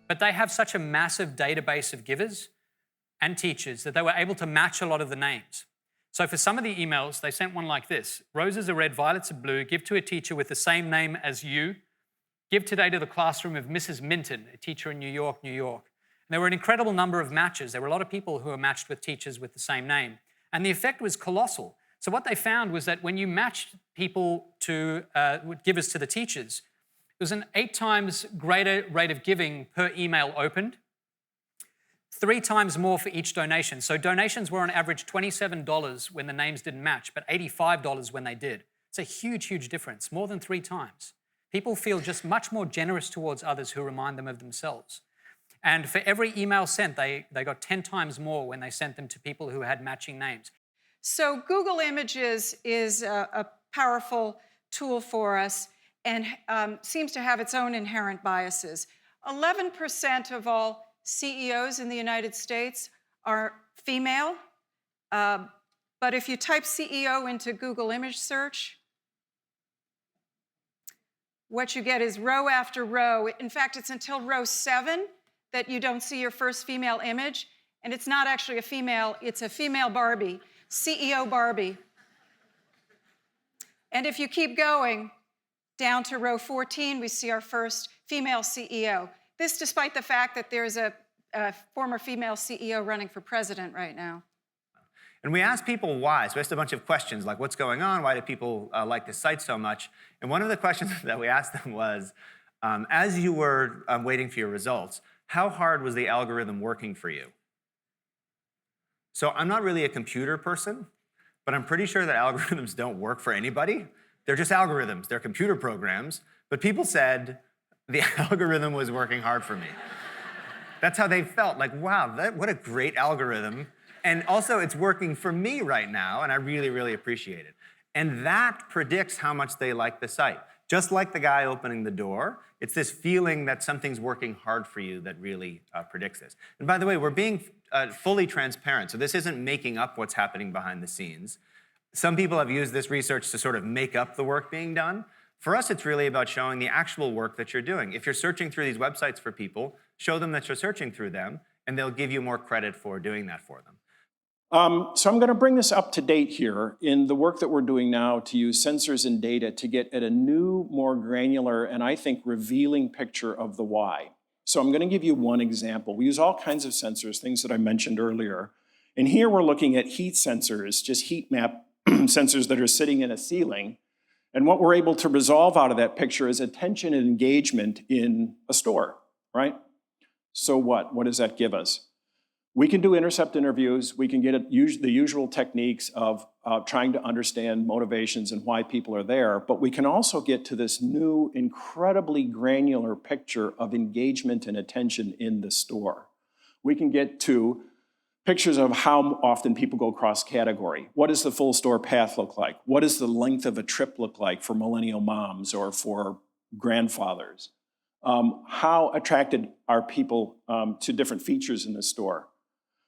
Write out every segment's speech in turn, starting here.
but they have such a massive database of givers and teachers that they were able to match a lot of the names. So for some of the emails, they sent one like this: roses are red, violets are blue, give to a teacher with the same name as you, give today to the classroom of Mrs. Minton, a teacher in New York, New York. And there were an incredible number of matches. There were a lot of people who were matched with teachers with the same name. And the effect was colossal. So what they found was that when you matched people to givers to the teachers, there was an 8 times greater rate of giving per email opened, 3 times more for each donation. So donations were on average $27 when the names didn't match, but $85 when they did. It's a huge, huge difference, more than 3 times. People feel just much more generous towards others who remind them of themselves. And for every email sent, they got 10 times more when they sent them to people who had matching names. So Google Images is a powerful tool for us and seems to have its own inherent biases. 11% of all CEOs in the United States are female, but if you type CEO into Google image search, what you get is row after row. In fact, it's until row 7 that you don't see your first female image, and it's not actually a female, it's a female Barbie, CEO Barbie. And if you keep going down to row 14, we see our first female CEO. This despite the fact that there's a former female CEO running for president right now. And we asked people why. So we asked a bunch of questions like, what's going on? Why do people like this site so much? And one of the questions that we asked them was, as you were waiting for your results, how hard was the algorithm working for you? So I'm not really a computer person, but I'm pretty sure that algorithms don't work for anybody. They're just algorithms. They're computer programs. But people said the algorithm was working hard for me. That's how they felt. Like, wow, what a great algorithm. And also, it's working for me right now, and I really, really appreciate it. And that predicts how much they like the site. Just like the guy opening the door, it's this feeling that something's working hard for you that really predicts this. And by the way, we're being fully transparent, so this isn't making up what's happening behind the scenes. Some people have used this research to sort of make up the work being done. For us, it's really about showing the actual work that you're doing. If you're searching through these websites for people, show them that you're searching through them, and they'll give you more credit for doing that for them. So I'm going to bring this up to date here in the work that we're doing now to use sensors and data to get at a new, more granular, and I think revealing picture of the why. So I'm going to give you one example. We use all kinds of sensors, things that I mentioned earlier. And here we're looking at heat sensors, just heat map sensors that are sitting in a ceiling. And what we're able to resolve out of that picture is attention and engagement in a store, right? So what? What does that give us? We can do intercept interviews. We can get the usual techniques of trying to understand motivations and why people are there, but we can also get to this new, incredibly granular picture of engagement and attention in the store. We can get to pictures of how often people go cross-category. What does the full store path look like? What does the length of a trip look like for millennial moms or for grandfathers? How attracted are people to different features in the store?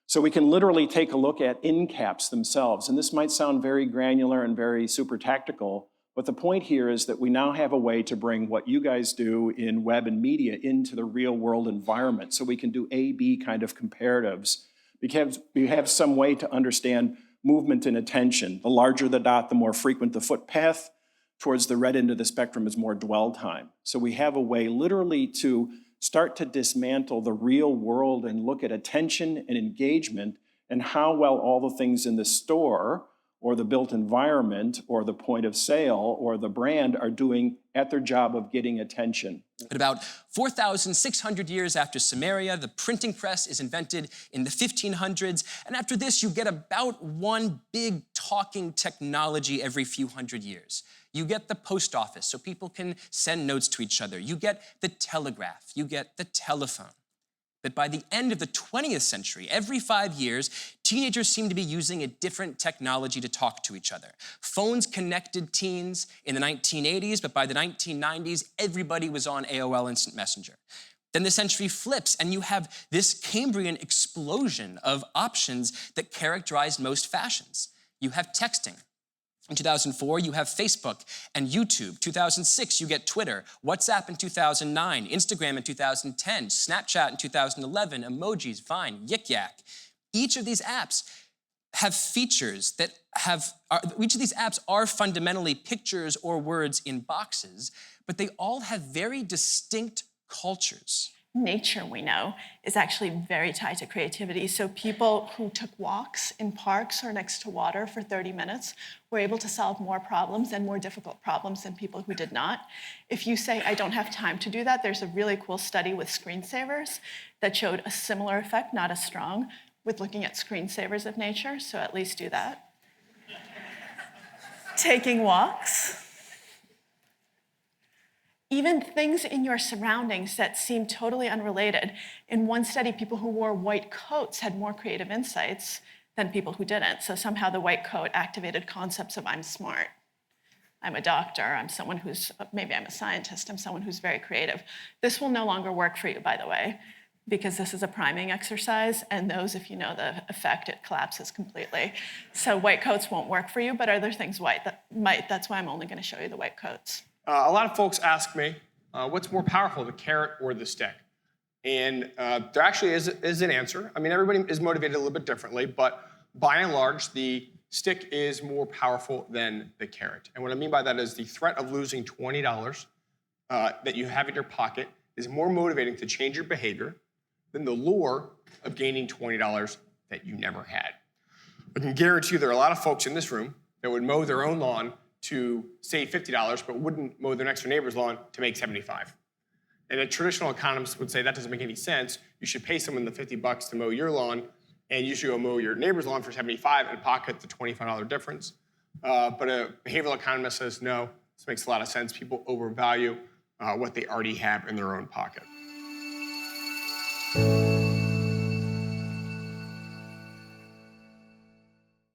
So we can literally take a look at end caps themselves. And this might sound very granular and very super tactical, but the point here is that we now have a way to bring what you guys do in web and media into the real world environment. So we can do A/B kind of comparatives because we have some way to understand movement and attention. The larger the dot, the more frequent the footpath. Towards the red end of the spectrum is more dwell time. So we have a way literally to start to dismantle the real world and look at attention and engagement and how well all the things in the store or the built environment or the point of sale or the brand are doing at their job of getting attention. At about 4,600 years after Samaria, the printing press is invented in the 1500s, and after this you get about one big talking technology every few hundred years. You get the post office so people can send notes to each other. You get the telegraph. You get the telephone. But by the end of the 20th century, every 5 years, teenagers seem to be using a different technology to talk to each other. Phones connected teens in the 1980s, but by the 1990s, everybody was on AOL Instant Messenger. Then the century flips, and you have this Cambrian explosion of options that characterized most fashions. You have texting, In 2004, you have Facebook and YouTube. 2006, you get Twitter. WhatsApp in 2009. Instagram in 2010. Snapchat in 2011. Emojis, Vine, Yik Yak. Each of these apps have features that each of these apps are fundamentally pictures or words in boxes, but they all have very distinct cultures. Nature, we know, is actually very tied to creativity. So people who took walks in parks or next to water for 30 minutes were able to solve more problems and more difficult problems than people who did not. If you say, I don't have time to do that, there's a really cool study with screensavers that showed a similar effect, not as strong, with looking at screensavers of nature, so at least do that. Taking walks. Even things in your surroundings that seem totally unrelated. In one study, people who wore white coats had more creative insights than people who didn't. So somehow the white coat activated concepts of I'm smart, I'm a doctor, I'm someone who's, maybe I'm a scientist, I'm someone who's very creative. This will no longer work for you, by the way, because this is a priming exercise, and those, if you know the effect, it collapses completely. So white coats won't work for you, but are there things white that might? That's why I'm only gonna show you the white coats. A lot of folks ask me, what's more powerful, the carrot or the stick? And there actually is an answer. I mean, everybody is motivated a little bit differently, but by and large, the stick is more powerful than the carrot. And what I mean by that is the threat of losing $20 that you have in your pocket is more motivating to change your behavior than the lure of gaining $20 that you never had. I can guarantee you there are a lot of folks in this room that would mow their own lawn to save $50, but wouldn't mow their next door neighbor's lawn to make $75. And a traditional economist would say that doesn't make any sense. You should pay someone the $50 to mow your lawn, and you should go mow your neighbor's lawn for $75 and pocket the $25 difference. But a behavioral economist says, no, this makes a lot of sense. People overvalue what they already have in their own pocket.